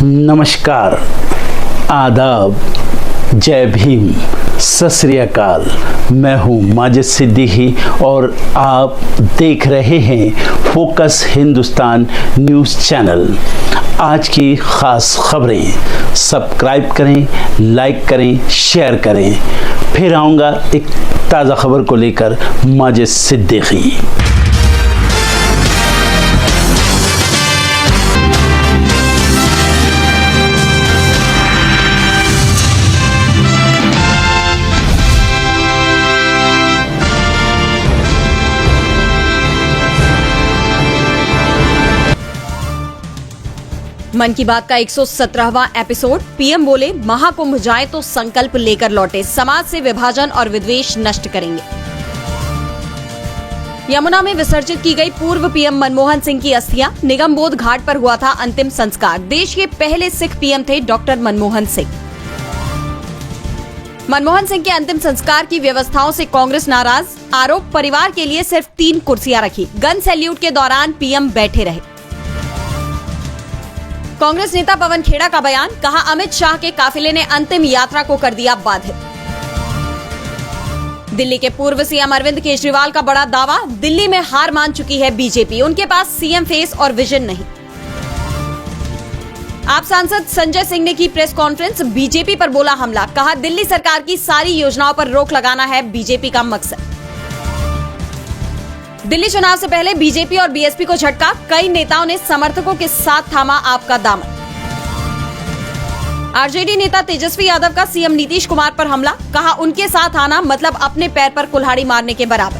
नमस्कार, आदाब, जय भीम, सत श्री अकाल। मैं हूँ माजिद सिद्दीकी और आप देख रहे हैं फोकस हिंदुस्तान न्यूज़ चैनल। आज की ख़ास खबरें सब्सक्राइब करें, लाइक करें, शेयर करें। फिर आऊँगा एक ताज़ा खबर को लेकर माजिद सिद्दीकी। मन की बात का 117वां एपिसोड। पीएम बोले महाकुंभ जाए तो संकल्प लेकर लौटे, समाज से विभाजन और विद्वेष नष्ट करेंगे। यमुना में विसर्जित की गई पूर्व पीएम मनमोहन सिंह की अस्थियां, निगम बोध घाट पर हुआ था अंतिम संस्कार। देश के पहले सिख पीएम थे डॉक्टर मनमोहन सिंह। मनमोहन सिंह के अंतिम संस्कार की व्यवस्थाओं से कांग्रेस नाराज, आरोप परिवार के लिए सिर्फ 3 कुर्सियां रखी। गन सैल्यूट के दौरान पीएम बैठे रहे। कांग्रेस नेता पवन खेड़ा का बयान, कहा अमित शाह के काफिले ने अंतिम यात्रा को कर दिया बाधित। दिल्ली के पूर्व सीएम अरविंद केजरीवाल का बड़ा दावा, दिल्ली में हार मान चुकी है बीजेपी, उनके पास सीएम फेस और विजन नहीं। आप सांसद संजय सिंह ने की प्रेस कॉन्फ्रेंस, बीजेपी पर बोला हमला, कहा दिल्ली सरकार की सारी योजनाओं पर रोक लगाना है बीजेपी का मकसद। दिल्ली चुनाव से पहले बीजेपी और बीएसपी को झटका, कई नेताओं ने समर्थकों के साथ थामा आपका दामन। आरजेडी नेता तेजस्वी यादव का सीएम नीतीश कुमार पर हमला, कहा उनके साथ आना मतलब अपने पैर पर कुल्हाड़ी मारने के बराबर।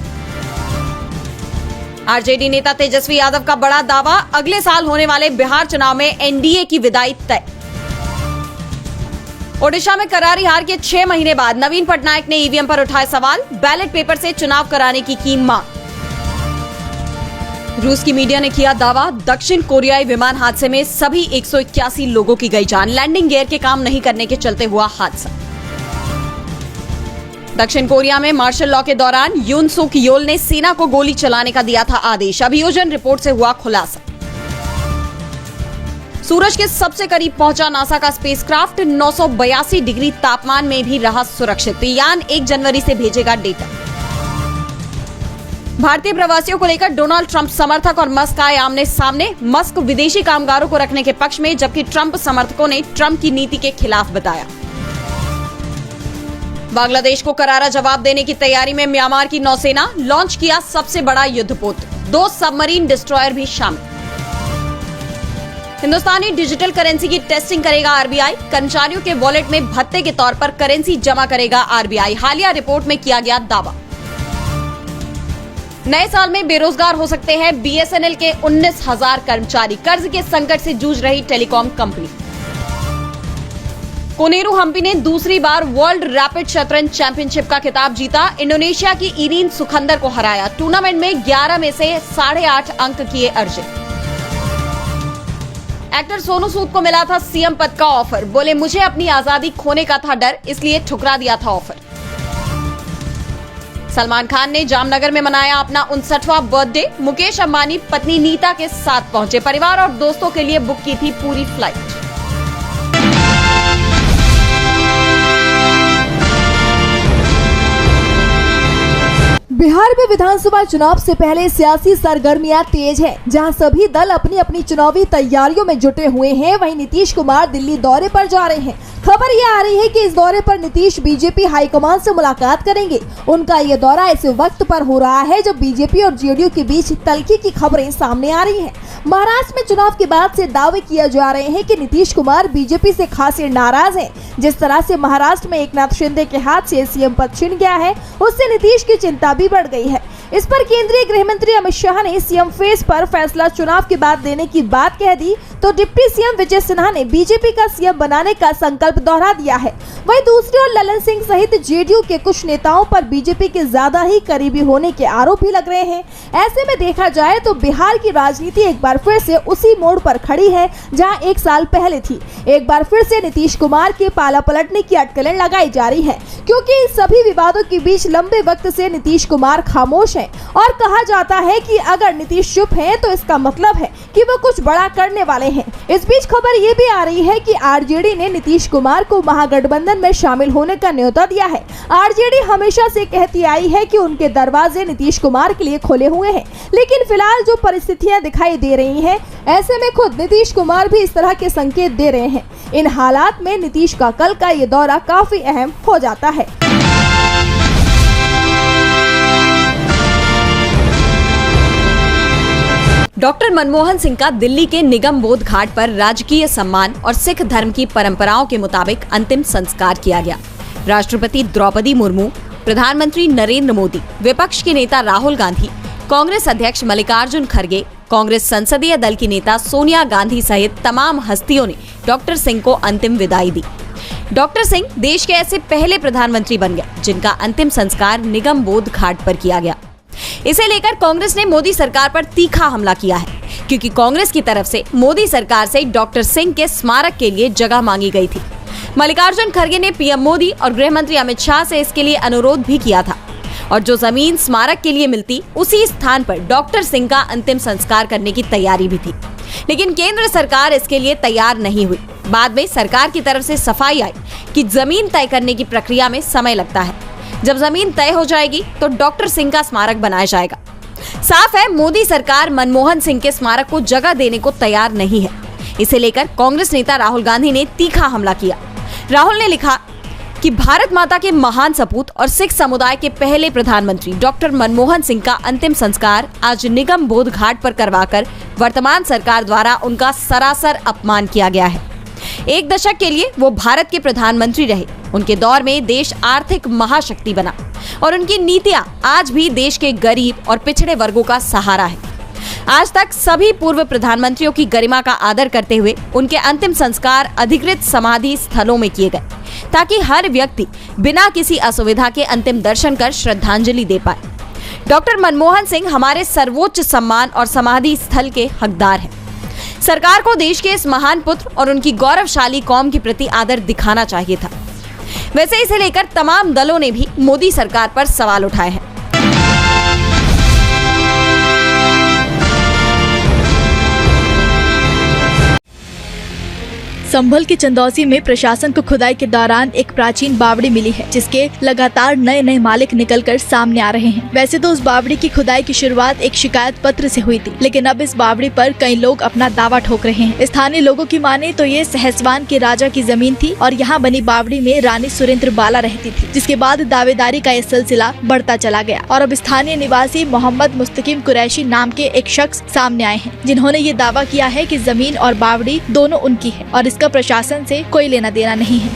आरजेडी नेता तेजस्वी यादव का बड़ा दावा, अगले साल होने वाले बिहार चुनाव में एनडीए की विदाई तय। ओडिशा में करारी हार के 6 महीने बाद नवीन पटनायक ने ईवीएम पर उठाए सवाल, बैलेट पेपर से चुनाव कराने की मांग। रूस की मीडिया ने किया दावा, दक्षिण कोरियाई विमान हादसे में सभी 181 लोगों की गई जान, लैंडिंग गियर के काम नहीं करने के चलते हुआ हादसा। दक्षिण कोरिया में मार्शल लॉ के दौरान यून सुक योल ने सेना को गोली चलाने का दिया था आदेश, अभियोजन रिपोर्ट से हुआ खुलासा। सूरज के सबसे करीब पहुंचा नासा का स्पेसक्राफ्ट, 982 डिग्री तापमान में भी रहा सुरक्षित। यान 1 जनवरी से भेजेगा डेटा। भारतीय प्रवासियों को लेकर डोनाल्ड ट्रंप समर्थक और मस्क आए आमने सामने। मस्क विदेशी कामगारों को रखने के पक्ष में, जबकि ट्रंप समर्थकों ने ट्रंप की नीति के खिलाफ बताया। बांग्लादेश को करारा जवाब देने की तैयारी में म्यांमार की नौसेना, लॉन्च किया सबसे बड़ा युद्धपोत, 2 सबमरीन डिस्ट्रॉयर भी शामिल। हिंदुस्तानी डिजिटल करेंसी की टेस्टिंग करेगा आरबीआई, कर्मचारियों के वॉलेट में भत्ते के तौर पर करेंसी जमा करेगा आरबीआई, हालिया रिपोर्ट में किया गया दावा। नए साल में बेरोजगार हो सकते हैं बीएसएनएल के 19,000 कर्मचारी, कर्ज के संकट से जूझ रही टेलीकॉम कंपनी। कोनेरू हम्पी ने दूसरी बार वर्ल्ड रैपिड शतरंज चैंपियनशिप का खिताब जीता, इंडोनेशिया की इरीन सुखंदर को हराया। टूर्नामेंट में 11 में से 8.5 अंक किए अर्जित। एक्टर सोनू सूद को मिला था सीएम पद का ऑफर, बोले मुझे अपनी आजादी खोने का था डर, इसलिए ठुकरा दिया था ऑफर। सलमान खान ने जामनगर में मनाया अपना 59वां बर्थडे, मुकेश अंबानी पत्नी नीता के साथ पहुंचे, परिवार और दोस्तों के लिए बुक की थी पूरी फ्लाइट। बिहार में विधानसभा चुनाव से पहले सियासी सरगर्मियां तेज हैं, जहां सभी दल अपनी अपनी चुनावी तैयारियों में जुटे हुए हैं। वहीं नीतीश कुमार दिल्ली दौरे पर जा रहे हैं। खबर ये आ रही है कि इस दौरे पर नीतीश बीजेपी हाईकमान से मुलाकात करेंगे। उनका ये दौरा इस वक्त पर हो रहा है जब बीजेपी और जेडीयू के बीच तल्खी की खबरें सामने आ रही हैं। महाराष्ट्र में चुनाव के बाद से दावे किए जा रहे हैं कि नीतीश कुमार बीजेपी से खासे नाराज हैं। जिस तरह से महाराष्ट्र में एकनाथ शिंदे के हाथ से सीएम पद छिन गया है, उससे नीतीश की चिंता भी बढ़ गई है। इस पर केंद्रीय गृह मंत्री अमित शाह ने सीएम फेस पर फैसला चुनाव के बाद देने की बात कह दी, तो डिप्टी सीएम विजय सिन्हा ने बीजेपी का सीएम बनाने का संकल्प दोहरा दिया है। वहीं दूसरी ओर ललन सिंह सहित जेडीयू के कुछ नेताओं पर बीजेपी के ज्यादा ही करीबी होने के आरोप भी लग रहे हैं। ऐसे में देखा जाए तो बिहार की राजनीति एक बार फिर से उसी मोड़ पर खड़ी है जहां 1 साल पहले थी। एक बार फिर से नीतीश कुमार के पाला पलटने की अटकलें लगाई जा रही है, क्योंकि सभी विवादों के बीच लंबे वक्त से नीतीश कुमार खामोश नीतीश है और कहा जाता है कि अगर नीतीश चुप हैं तो इसका मतलब है कि वो कुछ बड़ा करने वाले हैं। इस बीच खबर ये भी आ रही है कि आरजेडी ने नीतीश कुमार को महागठबंधन में शामिल होने का न्योता दिया है। आरजेडी हमेशा से कहती आई है कि उनके दरवाजे नीतीश कुमार के लिए खुले हुए हैं, लेकिन फिलहाल जो परिस्थितियां दिखाई दे रही हैं, ऐसे में खुद नीतीश कुमार भी इस तरह के संकेत दे रहे हैं। इन हालात में नीतीश का कल का ये दौरा काफी अहम हो जाता है। डॉक्टर मनमोहन सिंह का दिल्ली के निगम बोध घाट पर राजकीय सम्मान और सिख धर्म की परंपराओं के मुताबिक अंतिम संस्कार किया गया। राष्ट्रपति द्रौपदी मुर्मू, प्रधानमंत्री नरेंद्र मोदी, विपक्ष के नेता राहुल गांधी, कांग्रेस अध्यक्ष मल्लिकार्जुन खड़गे, कांग्रेस संसदीय दल की नेता सोनिया गांधी सहित तमाम हस्तियों ने डॉक्टर सिंह को अंतिम विदाई दी। डॉक्टर सिंह देश के ऐसे पहले प्रधानमंत्री बन गए जिनका अंतिम संस्कार निगम बोध घाट पर किया गया। इसे लेकर कांग्रेस ने मोदी सरकार पर तीखा हमला किया है, क्योंकि कांग्रेस की तरफ से मोदी सरकार से डॉक्टर सिंह के स्मारक के लिए जगह मांगी गई थी। मल्लिकार्जुन खड़गे ने पीएम मोदी और गृह मंत्री अमित शाह से इसके लिए अनुरोध भी किया था और जो जमीन स्मारक के लिए मिलती उसी स्थान पर डॉक्टर सिंह का अंतिम संस्कार करने की तैयारी भी थी, लेकिन केंद्र सरकार इसके लिए तैयार नहीं हुई। बाद में सरकार की तरफ से सफाई आई कि जमीन तय करने की प्रक्रिया में समय लगता है, जब जमीन तय हो जाएगी तो डॉक्टर सिंह का स्मारक बनाया जाएगा। साफ है, मोदी सरकार मनमोहन सिंह के स्मारक को जगह देने को तैयार नहीं है। इसे लेकर कांग्रेस नेता राहुल गांधी ने तीखा हमला किया। राहुल ने लिखा कि भारत माता के महान सपूत और सिख समुदाय के पहले प्रधानमंत्री डॉक्टर मनमोहन सिंह का अंतिम संस्कार आज निगम बोध घाट पर करवाकर वर्तमान सरकार द्वारा उनका सरासर अपमान किया गया है। एक दशक के लिए वो भारत के प्रधानमंत्री रहे। उनके दौर में देश आर्थिक महाशक्ति बना और उनकी नीतियां आज भी देश के गरीब और पिछड़े वर्गों का सहारा है। आज तक सभी पूर्व प्रधानमंत्रियों की गरिमा का आदर करते हुए उनके अंतिम संस्कार अधिकृत समाधि स्थलों में किए गए, ताकि हर व्यक्ति बिना किसी असुविधा के अंतिम दर्शन कर श्रद्धांजलि दे पाए। डॉक्टर मनमोहन सिंह हमारे सर्वोच्च सम्मान और समाधि स्थल के हकदार हैं। सरकार को देश के इस महान पुत्र और उनकी गौरवशाली कौम के प्रति आदर दिखाना चाहिए था। वैसे इसे लेकर तमाम दलों ने भी मोदी सरकार पर सवाल उठाए हैं। संभल के चंदौसी में प्रशासन को खुदाई के दौरान एक प्राचीन बावड़ी मिली है, जिसके लगातार नए नए मालिक निकलकर सामने आ रहे हैं। वैसे तो उस बावड़ी की खुदाई की शुरुआत एक शिकायत पत्र से हुई थी, लेकिन अब इस बावड़ी पर कई लोग अपना दावा ठोक रहे हैं। स्थानीय लोगों की माने तो ये सहसवान के राजा की जमीन थी और यहाँ बनी बावड़ी में रानी सुरेंद्र बाला रहती थी, जिसके बाद दावेदारी का यह सिलसिला बढ़ता चला गया और अब स्थानीय निवासी मोहम्मद मुस्तकीम कुरैशी नाम के एक शख्स सामने आए हैं, जिन्होंने ये दावा किया है कि जमीन और बावड़ी दोनों उनकी है और इसका प्रशासन से कोई लेना देना नहीं है।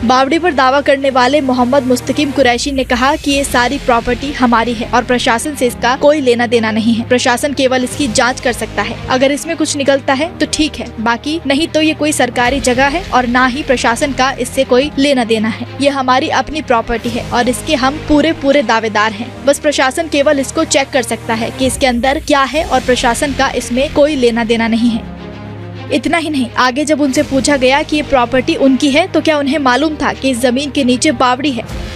बावड़ी पर दावा करने वाले मोहम्मद मुस्तकीम कुरैशी ने कहा कि ये सारी प्रॉपर्टी हमारी है और प्रशासन से इसका कोई लेना देना नहीं है। प्रशासन केवल इसकी जांच कर सकता है। अगर इसमें कुछ निकलता है तो ठीक है, बाकी नहीं तो ये कोई सरकारी जगह है और ना ही प्रशासन का इससे कोई लेना देना है। ये हमारी अपनी प्रॉपर्टी है और इसके हम पूरे दावेदार हैं। बस प्रशासन केवल इसको चेक कर सकता है कि इसके अंदर क्या है और प्रशासन का इसमें कोई लेना देना नहीं है। इतना ही नहीं, आगे जब उनसे पूछा गया कि ये प्रॉपर्टी उनकी है तो क्या उन्हें मालूम था कि इस जमीन के नीचे बावड़ी है।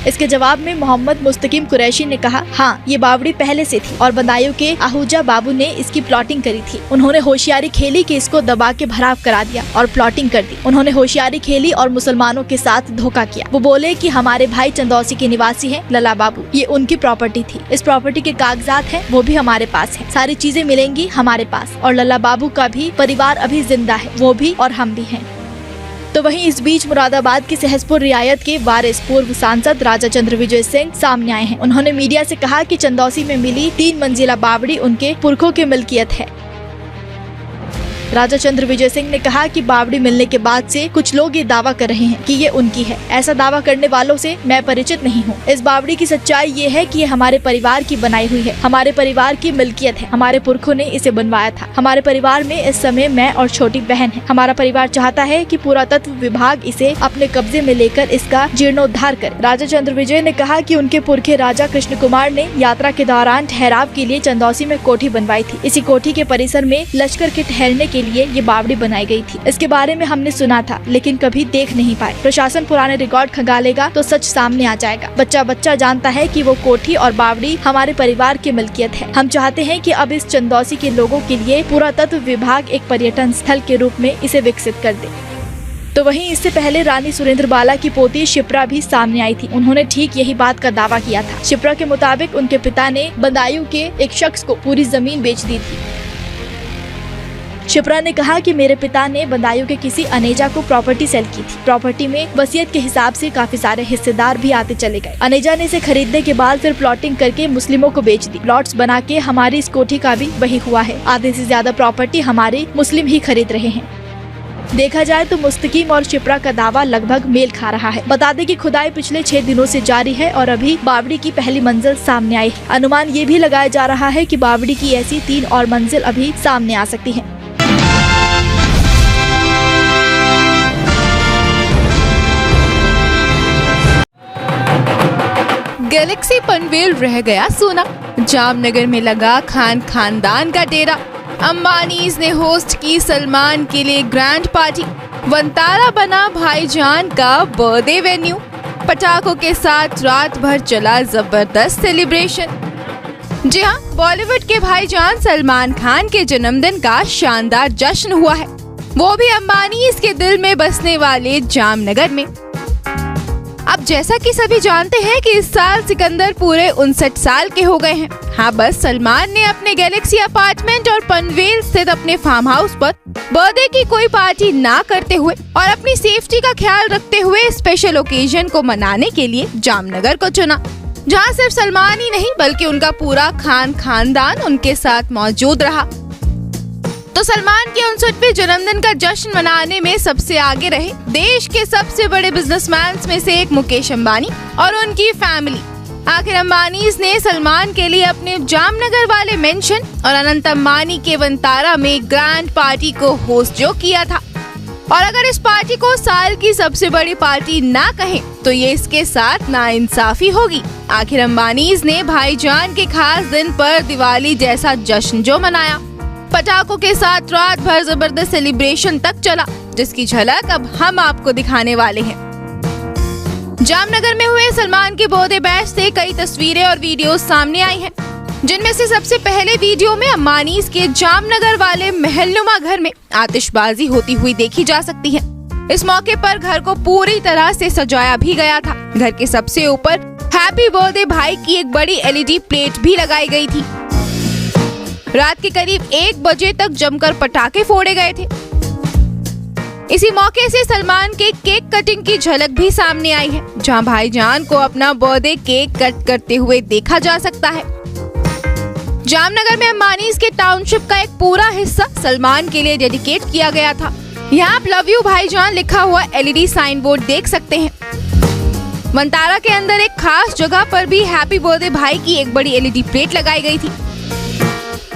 इसके जवाब में मोहम्मद मुस्तकीम कुरैशी ने कहा, हाँ ये बावड़ी पहले से थी और बदायूं के आहूजा बाबू ने इसकी प्लॉटिंग करी थी। उन्होंने होशियारी खेली कि इसको दबा के भराव करा दिया और प्लॉटिंग कर दी। उन्होंने होशियारी खेली और मुसलमानों के साथ धोखा किया। वो बोले कि हमारे भाई चंदौसी के निवासी हैं लला बाबू, ये उनकी प्रॉपर्टी थी। इस प्रॉपर्टी के कागजात हैं, वो भी हमारे पास है। सारी चीजें मिलेंगी हमारे पास और लला बाबू का भी परिवार अभी जिंदा है, वो भी और हम भी हैं। तो वहीं इस बीच मुरादाबाद की सहसपुर रियायत के वारिस पूर्व सांसद राजा चंद्र विजय सिंह सामने आए हैं। उन्होंने मीडिया से कहा कि चंदौसी में मिली 3 मंजिला बावड़ी उनके पुरखों की मिल्कियत है। राजा चंद्र विजय सिंह ने कहा कि बावड़ी मिलने के बाद से कुछ लोग ये दावा कर रहे हैं कि ये उनकी है। ऐसा दावा करने वालों से मैं परिचित नहीं हूँ। इस बावड़ी की सच्चाई ये है कि ये हमारे परिवार की बनाई हुई है, हमारे परिवार की मिल्कियत है। हमारे पुरखों ने इसे बनवाया था। हमारे परिवार में इस समय मैं और छोटी बहन है। हमारा परिवार चाहता है कि पुरातत्व विभाग इसे अपने कब्जे में लेकर इसका जीर्णोद्धार करे। राजा चंद्र विजय ने कहा कि उनके पुरखे राजा कृष्ण कुमार ने यात्रा के दौरान ठहराव के लिए चंदौसी में कोठी बनवाई थी। इसी कोठी के परिसर में लश्कर के ठहरने के के लिए ये बावड़ी बनाई गई थी। इसके बारे में हमने सुना था लेकिन कभी देख नहीं पाए। प्रशासन पुराने रिकॉर्ड खंगालेगा तो सच सामने आ जाएगा। बच्चा बच्चा जानता है कि वो कोठी और बावड़ी हमारे परिवार की मिल्कियत है। हम चाहते हैं कि अब इस चंदौसी के लोगों के लिए पुरातत्व विभाग एक पर्यटन स्थल के रूप में इसे विकसित कर दे। तो वहीं इससे पहले रानी सुरेंद्र बाला की पोती शिप्रा भी सामने आई थी। उन्होंने ठीक यही बात का दावा किया था। शिप्रा के मुताबिक उनके पिता ने बदायूं के एक शख्स को पूरी जमीन बेच दी थी। शिप्रा ने कहा कि मेरे पिता ने बदायूं के किसी अनेजा को प्रॉपर्टी सेल की थी। प्रॉपर्टी में वसीयत के हिसाब से काफी सारे हिस्सेदार भी आते चले गए। अनेजा ने इसे खरीदने के बाद फिर प्लॉटिंग करके मुस्लिमों को बेच दी। प्लॉट्स बना के हमारी इस कोठी का भी वही हुआ है। आधे से ज्यादा प्रॉपर्टी हमारे मुस्लिम ही खरीद रहे हैं। देखा जाए तो मुस्तकीम और शिप्रा का दावा लगभग मेल खा रहा है। बता दें कि खुदाई पिछले 6 दिनों से जारी है और अभी बावड़ी की पहली मंजिल सामने आई है। अनुमान ये भी लगाया जा रहा है कि बावड़ी की ऐसी 3 और मंजिल अभी सामने आ सकती है। गैलेक्सी पनवेल रह गया सोना। जामनगर में लगा खान खानदान का डेरा। अंबानीज ने होस्ट की सलमान के लिए ग्रैंड पार्टी। वंतारा बना भाईजान का बर्थडे वेन्यू। पटाखों के साथ रात भर चला जबरदस्त सेलिब्रेशन। जी हाँ, बॉलीवुड के भाईजान सलमान खान के जन्मदिन का शानदार जश्न हुआ है, वो भी अंबानीज के दिल में बसने वाले जामनगर में। अब जैसा कि सभी जानते हैं कि इस साल सिकंदर पूरे 59 साल के हो गए हैं। हाँ, बस सलमान ने अपने गैलेक्सी अपार्टमेंट और पनवेल स्थित अपने फार्म हाउस पर बर्थडे की कोई पार्टी ना करते हुए और अपनी सेफ्टी का ख्याल रखते हुए स्पेशल ओकेजन को मनाने के लिए जामनगर को चुना, जहाँ सिर्फ सलमान ही नहीं बल्कि उनका पूरा खानदान उनके साथ मौजूद रहा। तो सलमान के 59वें जन्मदिन का जश्न मनाने में सबसे आगे रहे देश के सबसे बड़े बिजनेसमैन में से एक मुकेश अंबानी और उनकी फैमिली। आखिर अंबानीज ने सलमान के लिए अपने जामनगर वाले मेंशन और अनंत अंबानी के वंतारा में ग्रैंड पार्टी को होस्ट जो किया था। और अगर इस पार्टी को साल की सबसे बड़ी पार्टी ना कहें तो ये इसके साथ नाइंसाफी होगी। आखिर अंबानीज ने भाईजान के खास दिन पर दिवाली जैसा जश्न जो मनाया, पटाखों के साथ रात भर जबरदस्त सेलिब्रेशन तक चला, जिसकी झलक अब हम आपको दिखाने वाले हैं। जामनगर में हुए सलमान के बर्थडे बैश से कई तस्वीरें और वीडियोस सामने आई हैं, जिनमें से सबसे पहले वीडियो में अंबानीज के जामनगर वाले महलनुमा घर में आतिशबाजी होती हुई देखी जा सकती है। इस मौके पर घर को पूरी तरह से सजाया भी गया था। घर के सबसे ऊपर हैप्पी बर्थडे भाई की एक बड़ी LED प्लेट भी लगाई गई थी। रात के करीब 1 बजे तक जमकर पटाखे फोड़े गए थे। इसी मौके से सलमान के केक कटिंग की झलक भी सामने आई है, जहां भाईजान को अपना बर्थडे केक कट करते हुए देखा जा सकता है। जामनगर में अंबानीज के टाउनशिप का एक पूरा हिस्सा सलमान के लिए डेडिकेट किया गया था। यहाँ आप लव यू भाईजान लिखा हुआ LED साइन बोर्ड देख सकते हैं। वंतारा के अंदर एक खास जगह पर भी हैप्पी बर्थडे भाई की एक बड़ी LED प्लेट लगाई गई थी।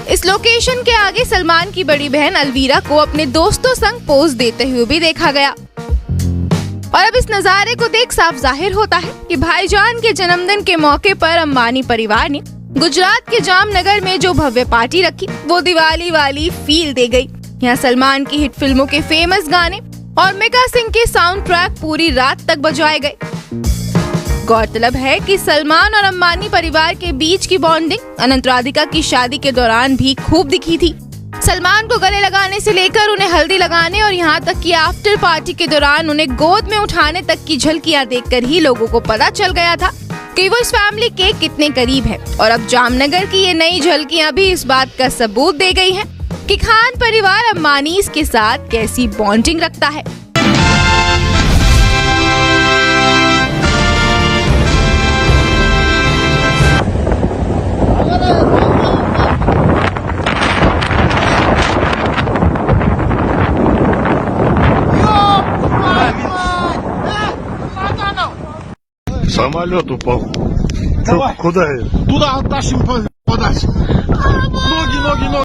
इस लोकेशन के आगे सलमान की बड़ी बहन अलवीरा को अपने दोस्तों संग पोज देते हुए भी देखा गया। और अब इस नजारे को देख साफ जाहिर होता है कि भाईजान के जन्मदिन के मौके पर अंबानी परिवार ने गुजरात के जामनगर में जो भव्य पार्टी रखी वो दिवाली वाली फील दे गई। यहाँ सलमान की हिट फिल्मों के फेमस गाने और मिका सिंह के साउंड ट्रैक पूरी रात तक बजाए गए। गौरतलब है कि सलमान और अंबानी परिवार के बीच की बॉन्डिंग अनंत राधिका की शादी के दौरान भी खूब दिखी थी। सलमान को गले लगाने से लेकर उन्हें हल्दी लगाने और यहाँ तक कि आफ्टर पार्टी के दौरान उन्हें गोद में उठाने तक की झलकियाँ देखकर ही लोगों को पता चल गया था कि वो इस फैमिली के कितने करीब है। और अब जामनगर की ये नई झलकियाँ भी इस बात का सबूत दे गई हैं कि खान परिवार अंबानीज के साथ कैसी बॉन्डिंग रखता है। Самолет упал. Давай. Куда это? Туда оттащим подальше. Ноги.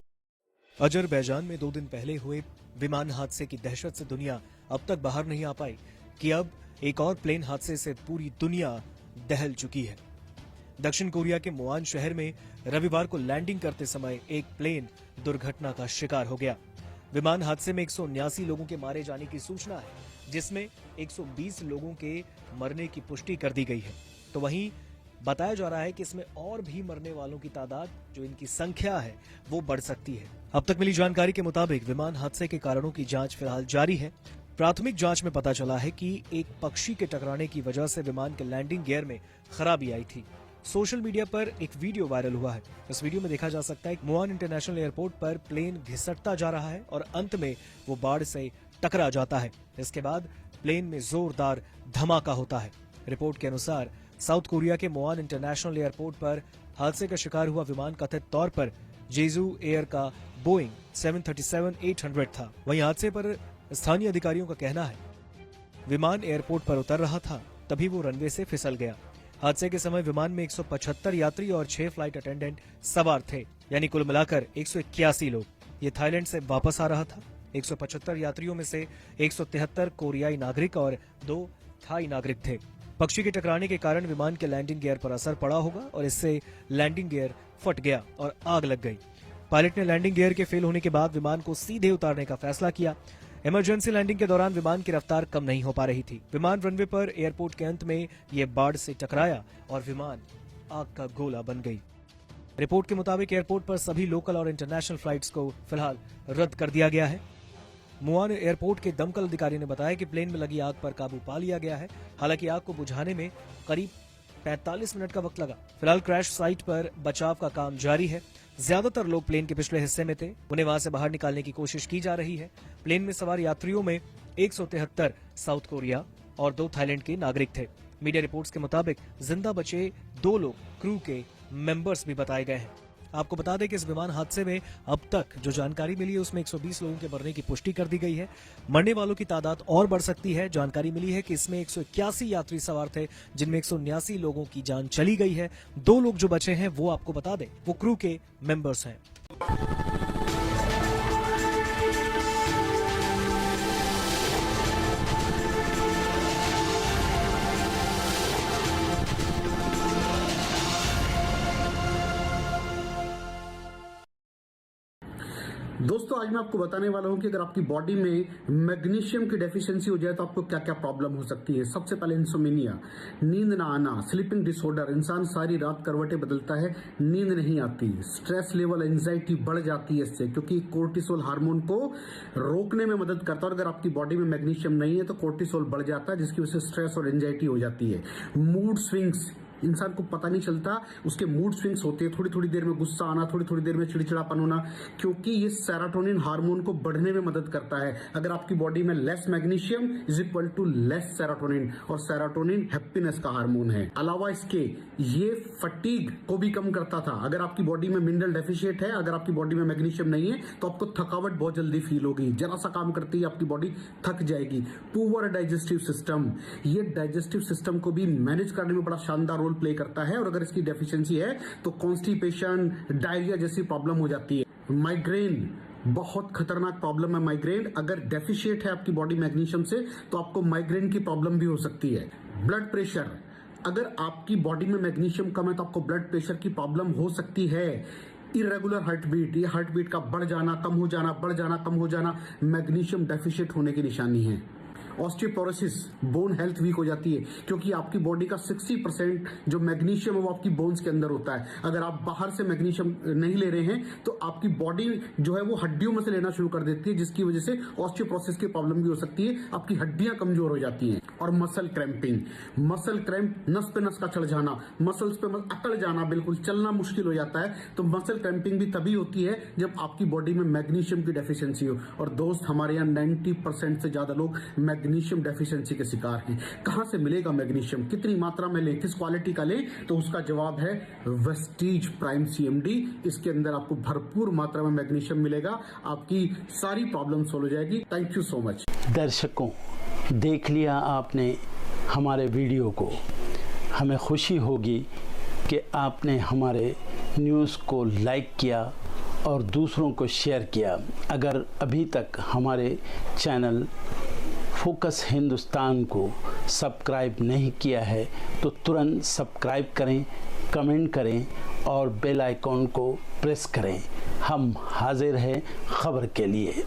अजरबैजान में 2 दिन पहले हुए विमान हादसे की दहशत से दुनिया अब तक बाहर नहीं आ पाई कि अब एक और प्लेन हादसे से पूरी दुनिया दहल चुकी है। दक्षिण कोरिया के मुआन शहर में रविवार को लैंडिंग करते समय एक प्लेन दुर्घटना का शिकार हो गया। विमान हादसे में 179 लोगों के मारे जाने की सूचना है, जिसमें 120 लोगों के मरने की पुष्टि कर दी गई है। तो वहीं बताया जा रहा है कि इसमें और भी मरने वालों की तादाद, जो इनकी संख्या है, वो बढ़ सकती है। अब तक मिली जानकारी के मुताबिक विमान हादसे के कारणों की जांच फिलहाल जारी है। प्राथमिक जांच में पता चला है कि एक पक्षी के टकराने की वजह से विमान के लैंडिंग गियर में खराबी आई थी। सोशल मीडिया पर एक वीडियो वायरल हुआ है। इस वीडियो में देखा जा सकता है कि मुआन इंटरनेशनल एयरपोर्ट पर प्लेन घिसटता जा रहा है और अंत में वो बाढ़ से टकरा जाता है। इसके बाद प्लेन में जोरदार धमाका होता है। रिपोर्ट के अनुसार साउथ कोरिया के मुआन इंटरनेशनल एयरपोर्ट पर हादसे का शिकार हुआ विमान कथित तौर पर जेजू एयर का बोइंग 737-800 था। वहीं हादसे पर स्थानीय अधिकारियों का कहना है विमान एयरपोर्ट पर उतर रहा था, तभी वो रनवे से फिसल गया। हादसे के समय विमान में 175 यात्री और 6 फ्लाइट अटेंडेंट सवार थे, यानी कुल मिलाकर 181 लोग। ये थाईलैंड से वापस आ रहा था। 175 यात्रियों में से 173 कोरियाई नागरिक और 2 थाई नागरिक थे। पक्षी के टकराने के कारण विमान के लैंडिंग गियर पर असर पड़ा होगा और इससे लैंडिंग गियर फट गया और आग लग गई। पायलट ने लैंडिंग गियर के फेल होने के बाद विमान को सीधे उतारने का फैसला किया। इमरजेंसी लैंडिंग के दौरान विमान की रफ्तार कम नहीं हो पा रही थी। विमान रनवे पर एयरपोर्ट के अंत में ये बाढ़ से टकराया और विमान आग का गोला बन गई। रिपोर्ट के मुताबिक एयरपोर्ट पर सभी लोकल और इंटरनेशनल फ्लाइट्स को फिलहाल रद्द कर दिया गया है। मुआन एयरपोर्ट के दमकल अधिकारी ने बताया कि प्लेन में लगी आग पर काबू पा लिया गया है। हालांकि आग को बुझाने में करीब 45 मिनट का वक्त लगा। फिलहाल क्रैश साइट पर बचाव का काम जारी है। ज्यादातर लोग प्लेन के पिछले हिस्से में थे, उन्हें वहां से बाहर निकालने की कोशिश की जा रही है। प्लेन में सवार यात्रियों में 173 साउथ कोरिया और 2 थाईलैंड के नागरिक थे। मीडिया रिपोर्ट्स के मुताबिक जिंदा बचे 2 लोग क्रू के मेंबर्स भी बताए गए हैं। आपको बता दें कि इस विमान हादसे में अब तक जो जानकारी मिली है उसमें 120 लोगों के मरने की पुष्टि कर दी गई है। मरने वालों की तादाद और बढ़ सकती है। जानकारी मिली है कि इसमें 181 यात्री सवार थे, जिनमें 179 लोगों की जान चली गई है। 2 लोग जो बचे हैं वो आपको बता दें वो क्रू के मेंबर्स हैं। दोस्तों आज मैं आपको बताने वाला हूं कि अगर आपकी बॉडी में मैग्नीशियम की डेफिशिएंसी हो जाए तो आपको क्या क्या प्रॉब्लम हो सकती है। सबसे पहले इंसोमेनिया, नींद ना आना, स्लीपिंग डिसऑर्डर, इंसान सारी रात करवटें बदलता है, नींद नहीं आती, स्ट्रेस लेवल, एंजाइटी बढ़ जाती है इससे, क्योंकि कोर्टिसोल हार्मोन को रोकने में मदद करता है। और अगर आपकी बॉडी में मैग्नीशियम नहीं है तो कोर्टिसोल बढ़ जाता है, जिसकी वजह से स्ट्रेस और एंजाइटी हो जाती है। मूड स्विंग्स, इंसान को पता नहीं चलता उसके मूड स्विंग्स होते हैं, थोड़ी थोड़ी देर में गुस्सा आना, थोड़ी थोड़ी देर में चिड़चिड़ापन होना, क्योंकि ये सेरोटोनिन हार्मोन को बढ़ने में मदद करता है। अगर आपकी बॉडी में less magnesium is equal to less serotonin, और सेरोटोनिन हैप्पीनेस का हार्मोन है। अलावा इसके ये फटीग को भी कम करता था। अगर आपकी बॉडी में मिनरल डेफिशिएट है, अगर आपकी बॉडी में मैग्नीशियम नहीं है तो आपको थकावट बहुत जल्दी फील होगी, जरा सा काम करती है आपकी बॉडी थक जाएगी। पुअर डाइजेस्टिव सिस्टम, ये डाइजेस्टिव सिस्टम को भी मैनेज करने में बड़ा शानदार रोल प्ले करता है। और अगर इसकी डेफिशिएंसी है तो कॉन्स्टिपेशन, डायरिया जैसी प्रॉब्लम हो जाती है। माइग्रेन, बहुत खतरनाक प्रॉब्लम है माइग्रेन। अगर डेफिशिएट है आपकी बॉडी मैग्नीशियम से तो आपको माइग्रेन की प्रॉब्लम भी हो सकती है। ब्लड प्रेशर, अगर आपकी बॉडी में मैग्नीशियम कम है तो आपको ब्लड प्रेशर की प्रॉब्लम हो सकती है। इरेगुलर हार्ट बीट, ये हार्ट बीट का बढ़ जाना, कम हो जाना, बढ़ जाना, कम हो जाना, मैग्नीशियम डेफिशिएट होने की निशानी है। ऑस्टियोपोरोसिस, बोन हेल्थ वीक हो जाती है, क्योंकि आपकी बॉडी का 60% जो मैग्नीशियम है वो आपकी बोन्स के अंदर होता है। अगर आप बाहर से मैग्नीशियम नहीं ले रहे हैं तो आपकी बॉडी जो है वो हड्डियों में से लेना शुरू कर देती है, जिसकी वजह से ऑस्टियोपोरोसिस की प्रॉब्लम भी हो सकती है, आपकी हड्डियां कमजोर हो जाती हैं। और मसल क्रैम्पिंग, मसल क्रैम्प, नस पे नस का चढ़ जाना, मसल्स पे अकड़ जाना, बिल्कुल चलना मुश्किल हो जाता है। तो मसल क्रैम्पिंग भी तभी होती है जब आपकी बॉडी में मैग्नीशियम की डेफिशिएंसी हो। और दोस्त, हमारे यहाँ 90% से ज्यादा लोग मैग्नीशियम डेफिशिएंसी के शिकार हैं। कहां से मिलेगा मैग्नीशियम, कितनी मात्रा में लें, किस क्वालिटी का लें? तो उसका जवाब है वेस्टीज प्राइम CMD। इसके अंदर आपको भरपूर मात्रा में मैग्नीशियम मिलेगा, आपकी सारी प्रॉब्लम सॉल्व हो जाएगी। Thank you so much. दर्शकों, देख लिया आपने हमारे वीडियो को। हमें खुशी होगी कि आपने हमारे न्यूज़ को लाइक किया और दूसरों को शेयर किया। अगर अभी तक हमारे चैनल फोकस हिंदुस्तान को सब्सक्राइब नहीं किया है तो तुरंत सब्सक्राइब करें, कमेंट करें और बेल आइकॉन को प्रेस करें। हम हाजिर हैं खबर के लिए।